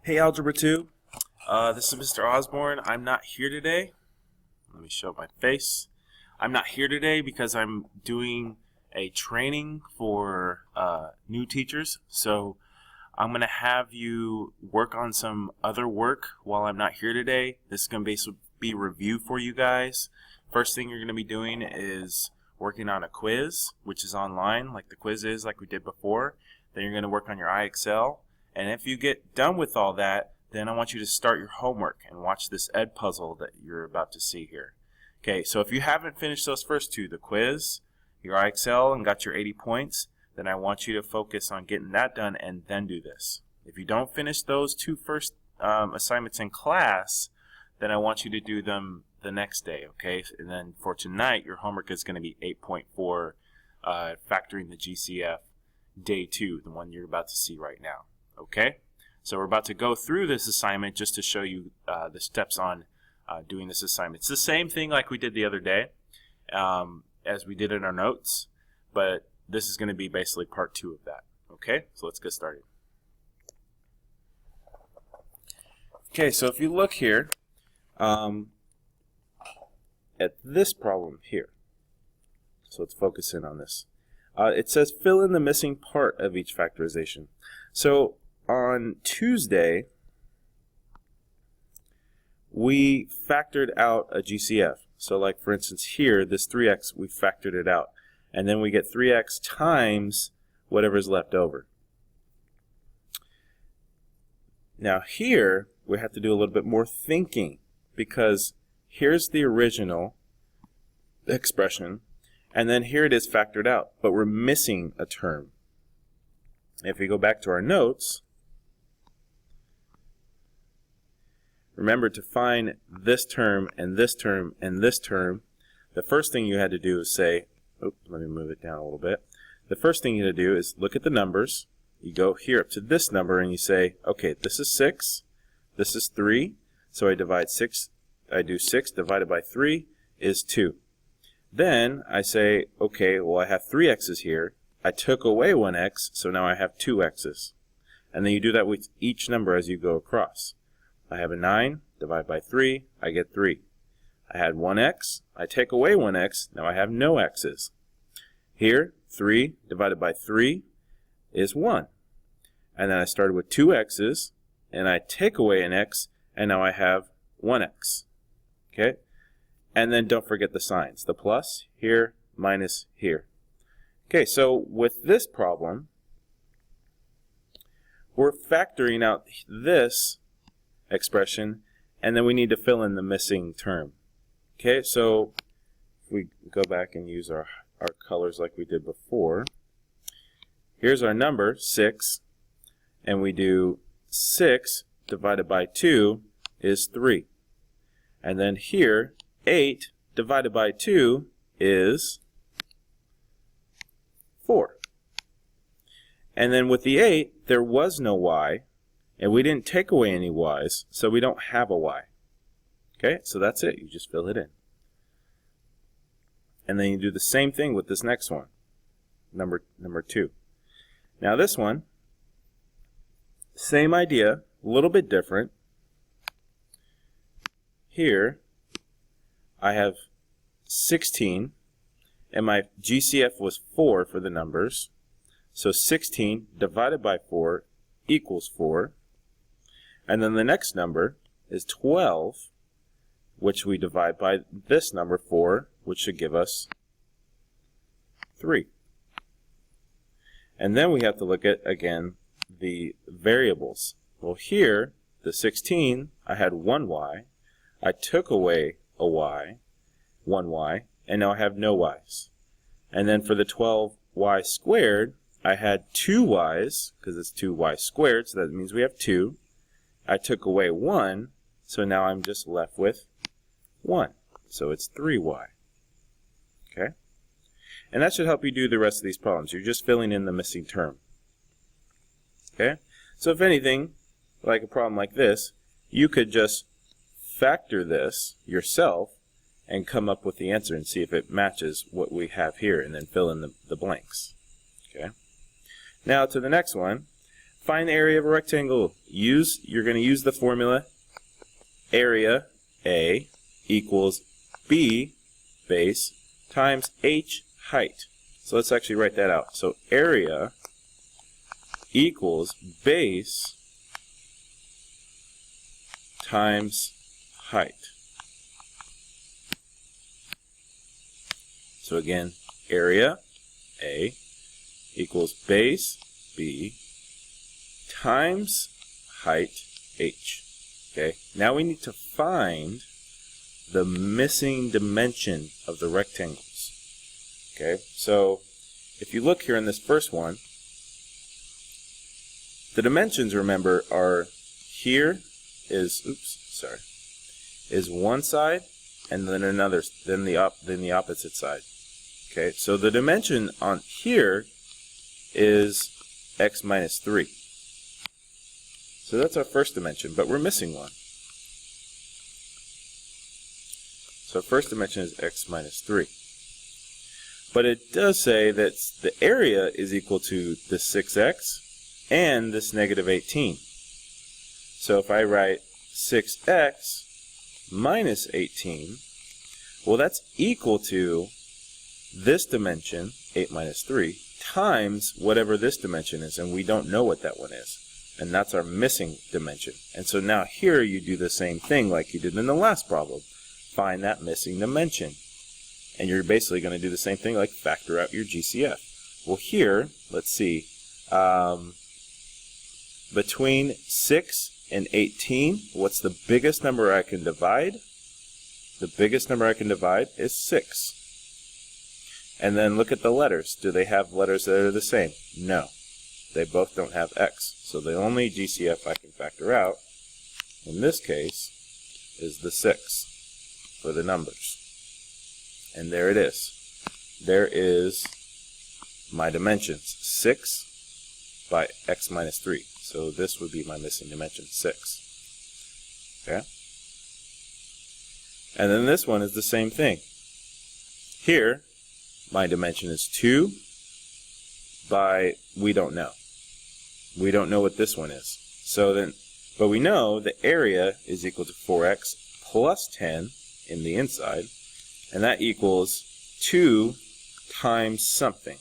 Hey Algebra 2, this is Mr. Osborne. I'm not here today. Let me show my face. I'm not here today because I'm doing a training for new teachers. So I'm going to have you work on some other work while I'm not here today. This is going to basically be a review for you guys. First thing you're going to be doing is working on a quiz, which is online like the quiz is, like we did before. Then you're going to work on your IXL. And if you get done with all that, then I want you to start your homework and watch this Ed puzzle that you're about to see here. Okay, so if you haven't finished those first two, the quiz, your IXL, and got your 80 points, then I want you to focus on getting that done and then do this. If you don't finish those two first assignments in class, then I want you to do them the next day, okay? And then for tonight, your homework is going to be 8.4, factoring the GCF, day 2, the one you're about to see right now. Okay, so we're about to go through this assignment just to show you the steps on doing this assignment. It's the same thing like we did the other day, as we did in our notes, but this is going to be basically part 2 of that. Okay, so let's get started. Okay, so if you look here at this problem here, so let's focus in on this. It says fill in the missing part of each factorization. So on Tuesday, we factored out a GCF. So like for instance here, this 3x, we factored it out. And then we get 3x times whatever is left over. Now here, we have to do a little bit more thinking, because here's the original expression, and then here it is factored out, but we're missing a term. If we go back to our notes, remember to find this term and this term and this term. The first thing you had to do is say, let me move it down a little bit. The first thing you had to do is look at the numbers. You go here up to this number and you say, okay, this is 6, this is 3, so I do 6 divided by 3 is 2. Then I say, okay, well I have 3 x's here. I took away 1 x, so now I have 2 x's. And then you do that with each number as you go across. I have a 9, divide by 3, I get 3. I had 1 x, I take away 1 x, now I have no x's. Here, 3 divided by 3 is 1. And then I started with 2 x's, and I take away an x, and now I have 1 x. Okay? And then don't forget the signs. The plus here, minus here. Okay, so with this problem, we're factoring out this expression, and then we need to fill in the missing term. Okay, so if we go back and use our colors like we did before, here's our number, 6, and we do 6 divided by 2 is 3. And then here, 8 divided by 2 is 4. And then with the 8, there was no y, and we didn't take away any y's, so we don't have a y. Okay, so that's it. You just fill it in. And then you do the same thing with this next one, number 2. Now this one, same idea, a little bit different. Here, I have 16, and my GCF was 4 for the numbers. So 16 divided by 4 equals 4. And then the next number is 12, which we divide by this number 4, which should give us 3. And then we have to look at, again, the variables. Well, here, the 16, I had 1y. I took away a y, 1y, and now I have no y's. And then for the 12y squared, I had 2 y's, because it's 2y squared, so that means we have 2. I took away 1, so now I'm just left with 1. So it's 3y. Okay? And that should help you do the rest of these problems. You're just filling in the missing term. Okay? So if anything, like a problem like this, you could just factor this yourself and come up with the answer and see if it matches what we have here, and then fill in the blanks. Okay? Now to the next one. find the area of a rectangle. You're going to use the formula area A equals B base times H height. So let's actually write that out. So area equals base times height. So again, area A equals base B times height H. Okay, now we need to find the missing dimension of the rectangles. Okay, so if you look here in this first one, the dimensions, remember, are here is one side, and then another, then the opposite side. Okay, so the dimension on here is x minus 3. So that's our first dimension, but we're missing one. So first dimension is x minus 3. But it does say that the area is equal to the 6x and this negative 18. So if I write 6x minus 18, well, that's equal to this dimension, 8 minus 3, times whatever this dimension is, and we don't know what that one is. And that's our missing dimension. And so now here you do the same thing like you did in the last problem. Find that missing dimension. And you're basically going to do the same thing like factor out your GCF. Well, here, let's see, between 6 and 18, what's the biggest number I can divide? The biggest number I can divide is 6. And then look at the letters. Do they have letters that are the same? No. They both don't have x. So the only GCF I can factor out, in this case, is the 6 for the numbers. And there it is. There is my dimensions, 6 by x minus 3. So this would be my missing dimension, 6. Okay? And then this one is the same thing. Here, my dimension is 2 by, we don't know. We don't know what this one is. So then, but we know the area is equal to 4x plus 10 in the inside, and that equals 2 times something.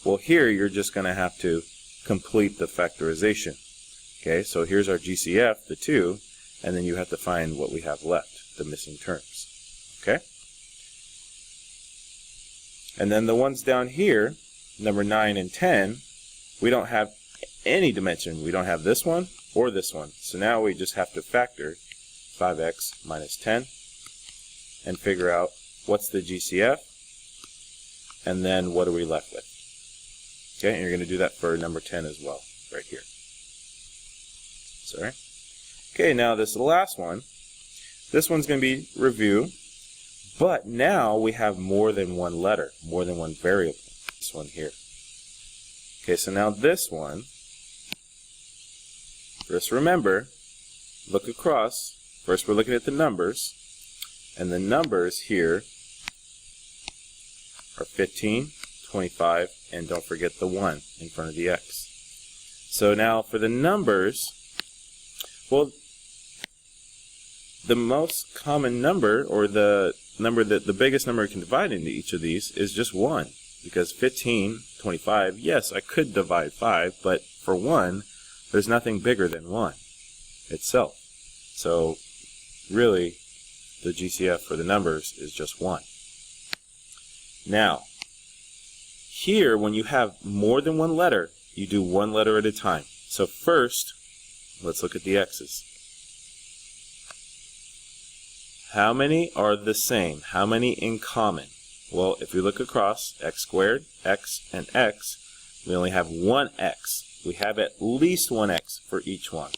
Well, here you're just going to have to complete the factorization. Okay, so here's our GCF, the 2, and then you have to find what we have left, the missing terms. Okay? And then the ones down here, number 9 and 10, we don't have any dimension. We don't have this one or this one. So now we just have to factor 5x minus 10 and figure out what's the GCF, and then what are we left with. Okay, and you're going to do that for number 10 as well, right here. Sorry. Okay, now this last one. This one's going to be review, but now we have more than one letter, more than one variable. This one here. Okay, so now this one, just remember, look across. First we're looking at the numbers, and the numbers here are 15, 25, and don't forget the 1 in front of the x. So now for the numbers, well, the most common number, or the number that the biggest number we can divide into each of these, is just 1. Because 15, 25, yes, I could divide 5, but for 1, there's nothing bigger than 1 itself. So really, the GCF for the numbers is just 1. Now, here, when you have more than one letter, you do one letter at a time. So first, let's look at the x's. How many are the same? How many in common? Well, if we look across, x squared, x, and x, we only have one x. We have at least one x for each one.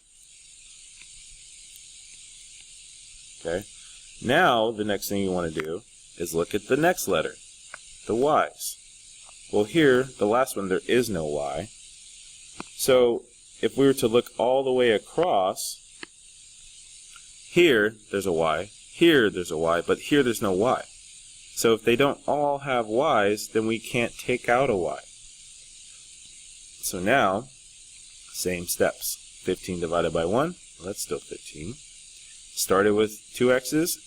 Okay. Now, the next thing you want to do is look at the next letter, the y's. Well, here, the last one, there is no y. So, if we were to look all the way across, here, there's a y. Here, there's a y, but here, there's no y. So if they don't all have y's, then we can't take out a y. So now, Same steps. 15 divided by 1, well, that's still 15. Started with 2 x's,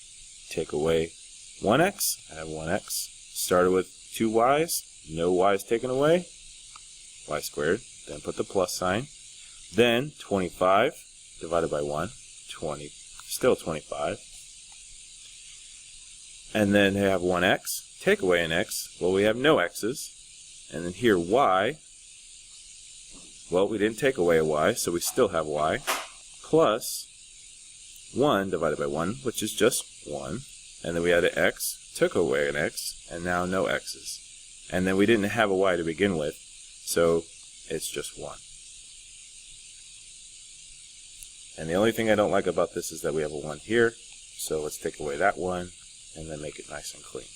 take away 1x, I have 1x. Started with 2 y's, no y's taken away, y squared. Then put the plus sign. Then 25 divided by 1, 20, still 25. And then they have 1x, take away an x, well we have no x's. And then here y, well we didn't take away a y, so we still have y, plus 1 divided by 1, which is just 1. And then we had an x, took away an x, and now no x's. And then we didn't have a y to begin with, so it's just 1. And the only thing I don't like about this is that we have a 1 here, so let's take away that 1 and then make it nice and clean.